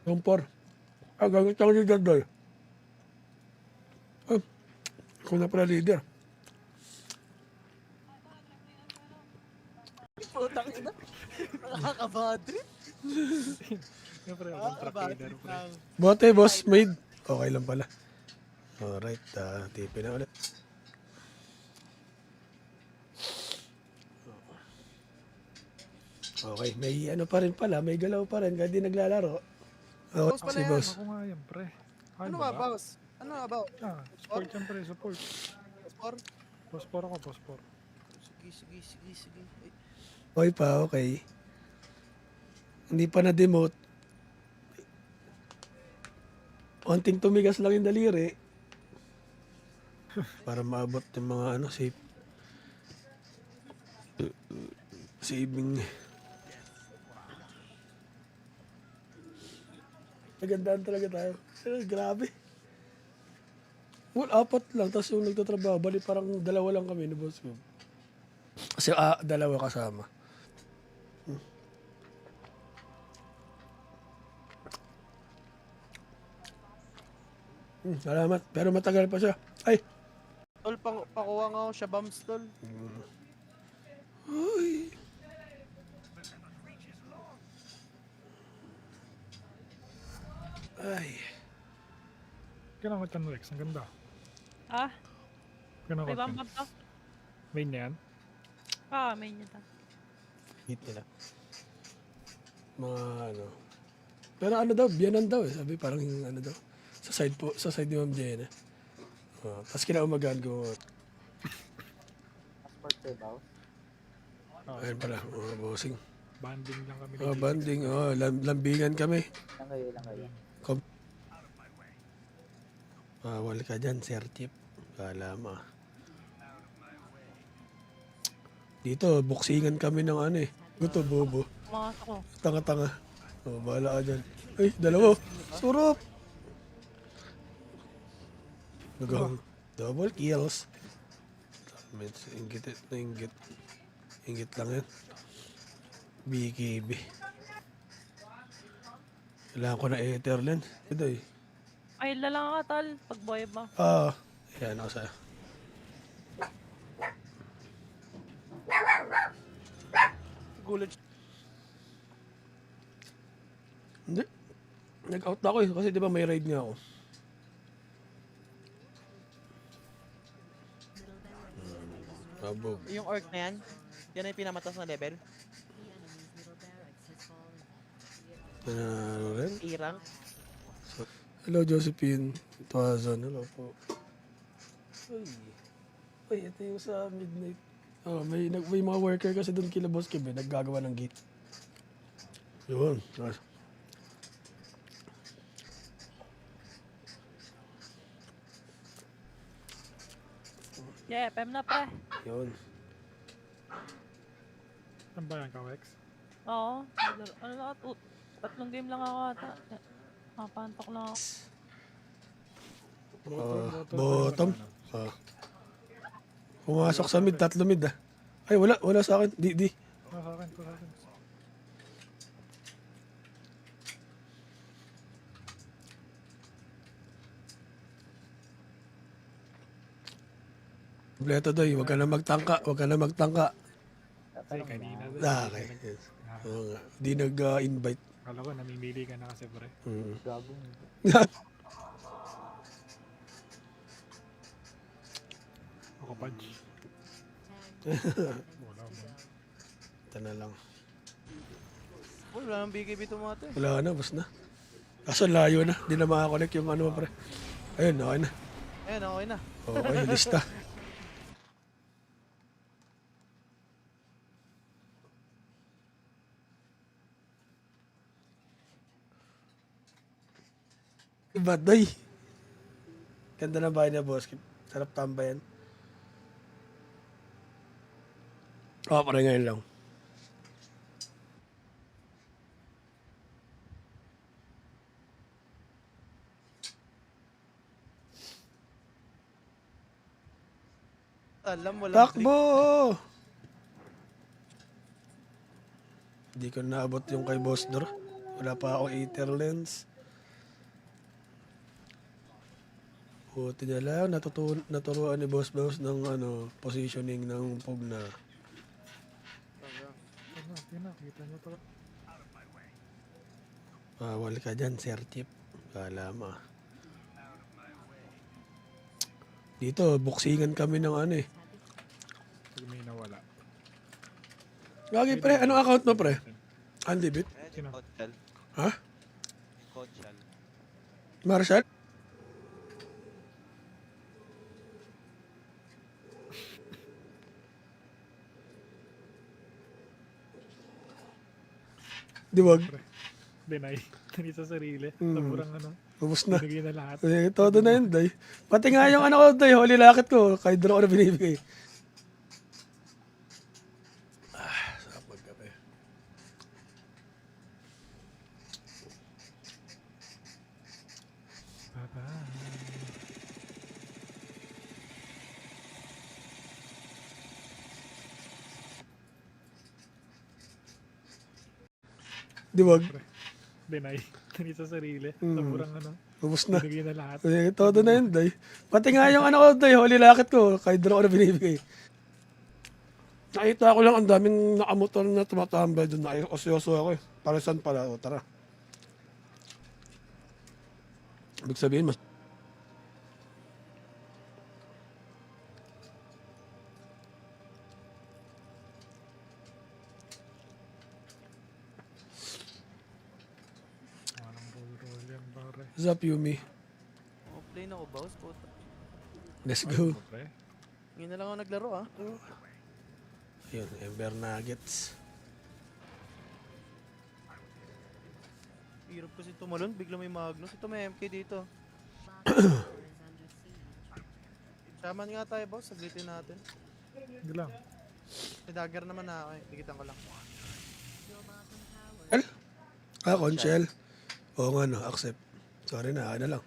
Kumpor. Ah, gamit ako leader doon. Ah, ako na pala leader. Putang ina. Nakakabadri. Siyempre, yung contract Nakakabadri leader, pre. lang. Bote, boss, made. Okay lang pala. Alright, tipi na ulit. Okay, may ano pa rin pala, may galaw pa rin, kahit di naglalaro. Okay, Boss pala si yan. boss. Ako nga yan, pre. Ano nga, boss? Ano nga, boss? Ah, support yan, pre. Support. Spor? Pospor ako, pospor. Sige. Ay, Okay pa, okay. Hindi pa na-demote. Konting tumigas lang yung daliri. Para maabot yung mga ano, saving. Nagandaan talaga tayo. Grabe. Well, 4 lang. Tapos yung nagtatrabaho, bali parang 2 lang kami ni boss ko. Kasi 2 kasama. Salamat. Pero matagal pa siya. Ay! tol, pakuha nga ako siya, bums, tol. Uy! Ay. Kailangan ko dyan, Rex. Ang ganda. Ah, Kailangan ko may dyan. bambam to. Main niya yan. Ah, main nyo to. Hit nila. Mga ano. Pero ano daw, biyanan daw eh. Sabi parang yung ano daw. Sa side ni Ma'am Jenna. Tapos kinaumagaan ko. Ah, Ayun pala, bossing. banding lang kami. Banding, lambingan kami. Bawal ka dyan, Sir Chip. Kala mo. Dito, buksingan kami ng ano eh. Guto, bobo. Pumasok ko. Tanga-tanga. Oh, bahala ka dyan. Ay, dalawa. Surop! Nagang double kills. Medyo inggit na inggit. Inggit lang yan. BKB. Kailangan ko na Etherland. Ito eh. Ay, lalang ka, tal. Pag boy ba? Ayan ako sa'yo. Gulat siya. Hindi. Nag-out na ako eh. Kasi di ba may raid nga ako. Abog. Yung orc na yan, yan ay pinamatas na level. Ano rin? Irang. Hello Josephine. Tuwazon. Hello po. Ay, ito yung sa midnight. Oh, may mga worker kasi doon kila Boss Kim eh. Naggagawa ng gate. Yun. Nice. Yeah, PM na, pre. Yun. Saan ba yan, Kawex? Oo. Ano lang, tatlong game lang ako ata. Mapantok lang ako. Bottom. Pumasok sa mid, 3 mid ah. Ay, wala sa akin. Di. Sa akin. Kompleto doy, wag ka na magtangka. Kasi kanina. Okay. Yes. Oo nga. Di nag-invite. Kala ko, namimili ka na kasi, pre. Gagong. Ako, Pudge. Wala mo. Ito na lang. Uy, wala nang BKB tumato eh. Wala na, bus na. Kaso layo na. Di na makakonect yung ano pre. Ayun, okay na. Ayan, okay na. Okay, lista. Baday. Ganda na bahay niya, boss. Sarap tambayan. Parang ngayon lang. Alam, walang Takbo! Hindi ko naabot yung kay Boss Dor. Wala pa akong ether lens. Buti niya lang, naturuan ni Boss Boss ng positioning ng Pugna. Kita nyo to. Bawal ka dyan, Sir Chip. Kala mo. Dito, buksingan kami ng ano eh. Pag may nawala. Gagi pre, anong account mo pre? Andibit? Ayan yung Conchal. Ha? Yung Conchal. Marshall? Diwag. Deny. Hindi sa sarili. Mm. Sobrang ano. Ubus na. Binigay na lahat. Todo na yun, day. Pati nga yung ano ko, day, holy lakit ko. Kay draw ko na binibigay. Sarap magkape. Diwag. Deny. Hindi sa sarili. Mm. Sobrang ano. Ubus na. Binigay na lahat. Todo na yun, day. Pati nga yung ano ko, day, holy lakit ko. Kay draw ko na binibigay. Nakita ko lang ang daming nakamotor na tumatambay doon. Nakikosyoso ako eh. Para saan pala? O, tara. Ibig sabihin, mas... Walang roll yan, pare. What's up, Yumi? Offline ako, boss. Puta. Let's go. Pre. Ngayon na lang ako naglaro ah. Ayun, Ember Nuggets. Hirap kasi tumalon, bigla may Magnus. Ito may MK dito. Shaman nga tayo, boss. Saglitin natin. Hindi lang. May dagger naman na ako eh. Tikitan ko lang. Conchel. Oo nga no, accept. Sorry na, ayun na lang.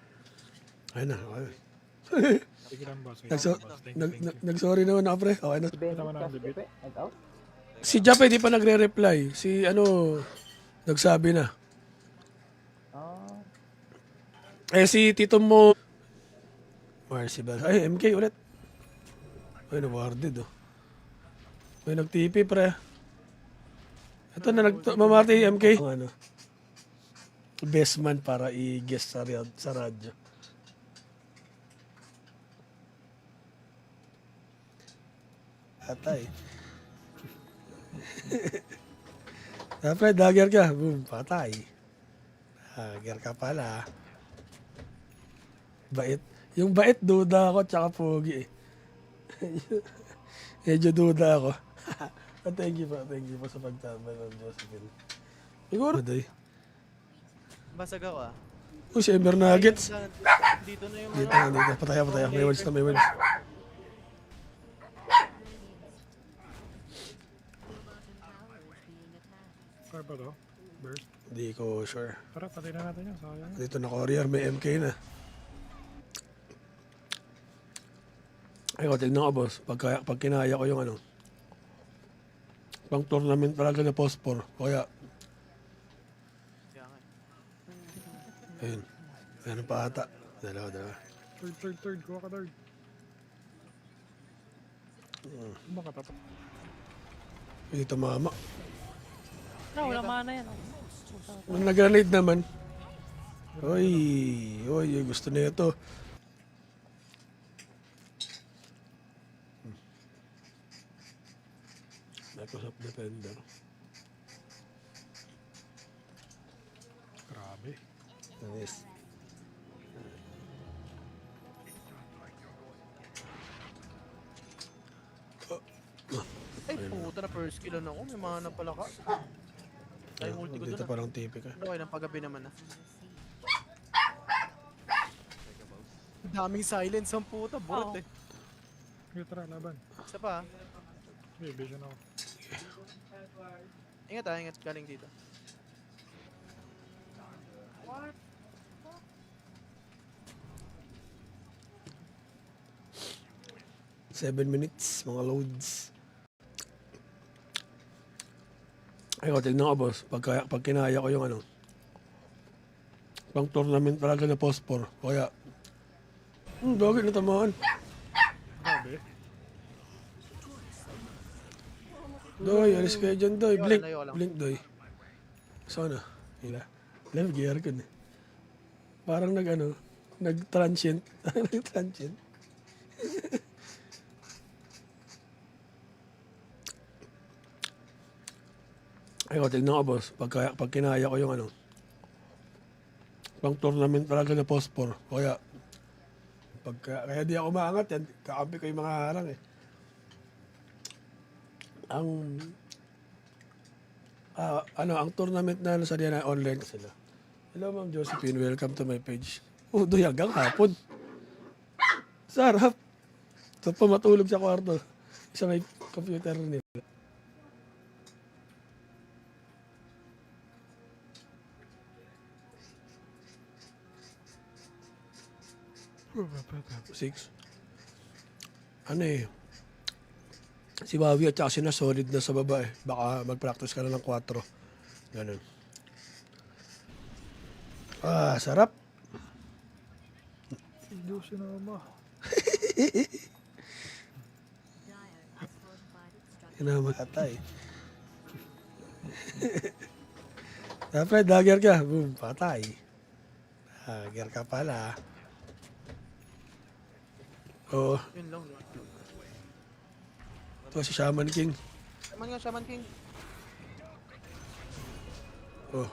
Ayun na, okay. Sige lang, boss. Sige Nagso- lang, boss. Thank you. Nag-sorry naman ako, pre. Okay na. Kita mo na ang debate. Si Jape di pa nagre-reply. Si nagsabi na. Si Tito mo. Marcy ba? Ay, MK ulit. Ay, nawarded May nag-TP, pre. Ito na mamati MK. Best man para i-guest sa radyo. Patay. Pre, dagger ka. Boom, patay. Dagger ka pala. Bait. Yung bait, duda ako, tsaka pogi Medyo duda ako. Thank you po sa pagtambay ng Josephine. Siguro, day. Basag ako ah. Si Ember Nuggets. Dito na yung Dito. Pataya. May words na, may words. Kaya ba to? Burst? Hindi ko sure. Tara, patay na natin yan. Sayang. Dito na courier, may MK na. Ay, tignan ko, boss. Pag kinaya ko yung pang tournament talaga na phosphor. Kaya, Kaya nga eh. ayun. Meron pa ata. Dalawa. Third. Kuha ka third. Makatapak. Dito mama. No, wala mana yan. Nung nag-grenade naman. Oy, gusto na ito. Microsoft Defender. Grabe. Nice. Ay, puta na first kill na ako. May mana pala ka. Ay, multi ko Dito dun ah. parang tipi ka. Okay, ng paggabi naman ah. Daming silence ang puta. Burot eh. Sige, tara, laban. Isa pa ah. Sige, vision ako. Ingat galing dito. Seven minutes, mga loads. Ay, tignan ko, boss. Pag kinaya ko yung pang tournament talaga na phosphor. Kaya, bagay na tamaan. Grabe. Doy, alis kayo dyan, Doy. Blink. Ayoko lang. Blink, Doy. Sana. Hila. Love gear ko na. Parang nag-transient. Nag-transient. Ay, tignan ko, boss. Pag kinaya ko yung pang tournament talaga na phosphor. Kaya di ako maangat yan. Kakampi ko yung mga harang eh. Ang tournament na sa diyan online sila. Hello, Ma'am Josephine. Welcome to my page. Doy hanggang hapon. Sarap. So, matulog sa kwarto. Isa may computer nila. Six. Si Wawi at saka si na solid na sa baba eh. Baka mag-practice ka na ng 4. Ganun. Sarap. Diyos na ama. Kinamatay. Dapat dagger ka. Boom, patay. Dagger ka pala. Oo. Yun lang. Ito si Shaman King. Shaman King. Oh.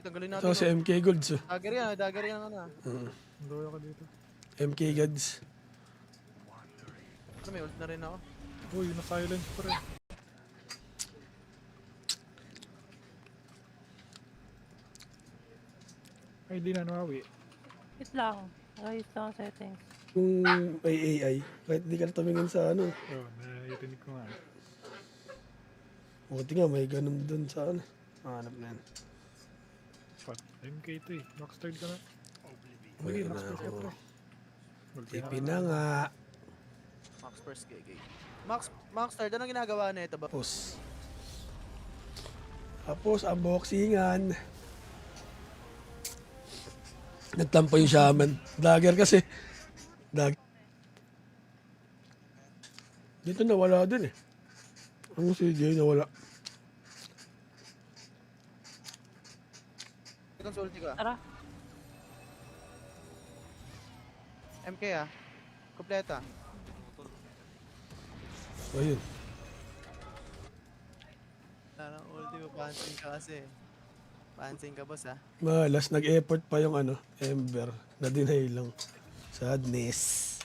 Tanggalin natin. Ito si MK Golds. Dagger yan ano ah. Doy ako dito. MK Gods. May ult na rin ako. Uy, na-silence pa rin. Ay, di na nawawi. Wait lang. Ayos lang ang settings. Kung may AI, kahit di ka tumingin sa ano. Oh, narinig ko nga. Buti nga, may ganun dun sa ano. Hanap na yan. Fuck. MK2 eh. Max third ka na. Wala Max na first ka ako. pre. Multi Tipi na nga. Max first GG. Max third, anong ginagawa na ito ba? Tapos, unboxingan. Nagtampo yung shaman. Dagger kasi. Dito nawala din eh. Ang si Jay nawala. Consulti ka. Tara. MK ah. Kompleta. Ayun. Parang ulti mo, pansin ka kasi. Pansin ka, boss ah. Malas, nag-effort pa yung ano, Ember. Na-deny lang. Sadness.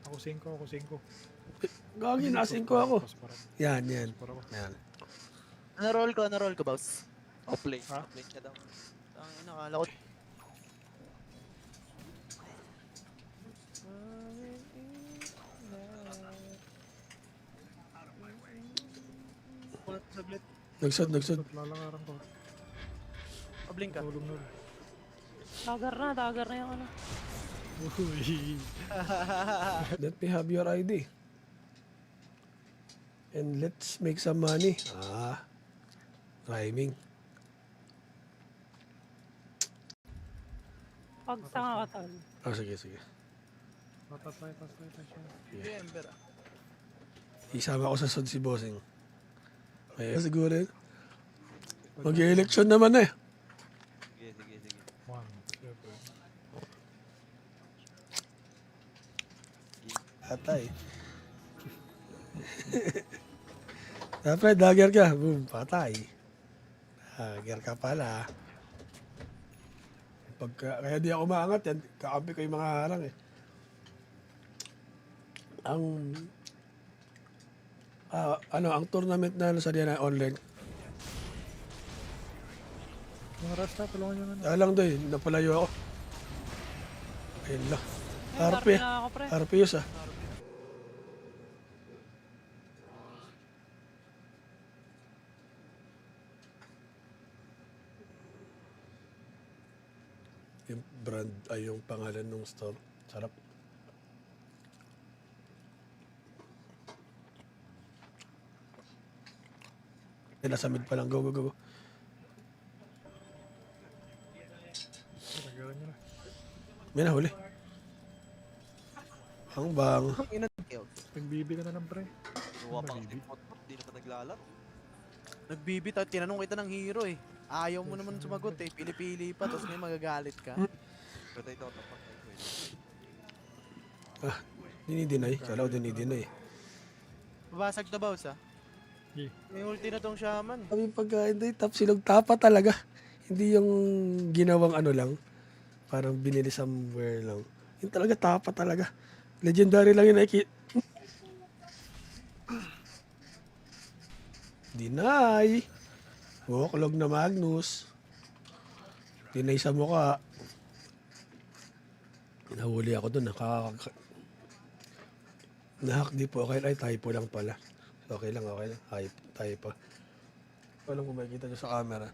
Ako 5, ako 5. Gagi, nasing ko ako. Para Yan, yan. para ako. Yan. Ano roll ko, boss? Offlane. Ha? Offlane siya daw. Ang nakala ko. Kulat saglit. Nagsod. Lalakaran ko. Pabling ka. Tulong nun. Dagger na yung ano. Uy. Let me have your ID. And let's make some money. Rhyming. Pag tanga ka tol. Sige. Tatay. Hindi, Ember ah. Isama ko sa sod si Bossing. Ay, siguro yun. Mag-election naman eh. Sige. 1, 7. Patay. Dapat dagger ka. Boom, patay. Dagger ka pala. Kaya di ako maangat yan. Kakampi ko yung mga harang eh. Ang tournament na sa diyan na online. Mga Rasta, tulungan nyo na. Lang doy, napalayo ako. Ayun lang. RP. na ako pre. RP yus ah. Yung brand ay yung pangalan ng store. Sarap. Nasa mid pa lang. Go. Tagalan nyo na. May nahuli. Ang bang. Ang ina kill. Nagbibi ka na lang pre. Luwa pang tipot. Di na pa naglalaro. Nagbibit at tinanong kita ng hero eh. Ayaw mo naman sumagot eh. Pili-pili pa, tapos ngayon magagalit ka. Pero tayo tapak. Dinidinay. Kala ko dinidinay. Babasag na boss ah. Sige. May ulti na tong shaman. Kami pagkain doy, silog tapa talaga. Hindi yung ginawang ano lang. Parang binili somewhere lang. Yung talaga tapa talaga. Legendary lang yung nakikita. Deny. Walklog na Magnus. Deny sa mukha. Nahuli ako dun. Nahack di po. Okay, ay typo lang pala. Okay lang. Typo. Walang kung makikita nyo sa camera.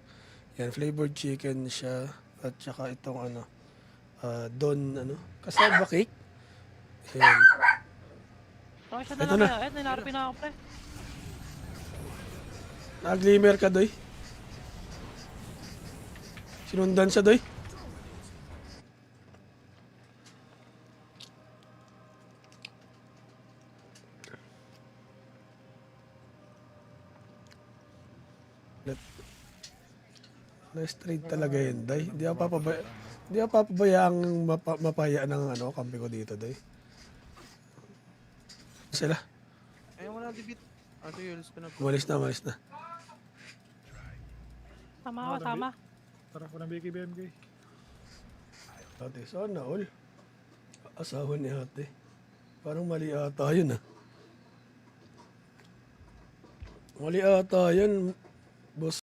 Yan, flavored chicken siya. At saka itong don, cassava cake. Yan. Okay, siya Ito na na. lang. Ninarp na ako pre. Nag-glimmer ka, Doy. Sinundan siya, Doy. Nice trade talaga yun, Doy. Di ako papabayaang mapaya ng kampi ko dito, Doy. Sila. Ayaw mo na dibit. Ato yulis ko na. Umalis na. Tama ako, tama. Tara ko ng Becky BMK. Ate, sana all. Asawa ni ate. Parang mali ata yun ah. Mali ata yun. Boss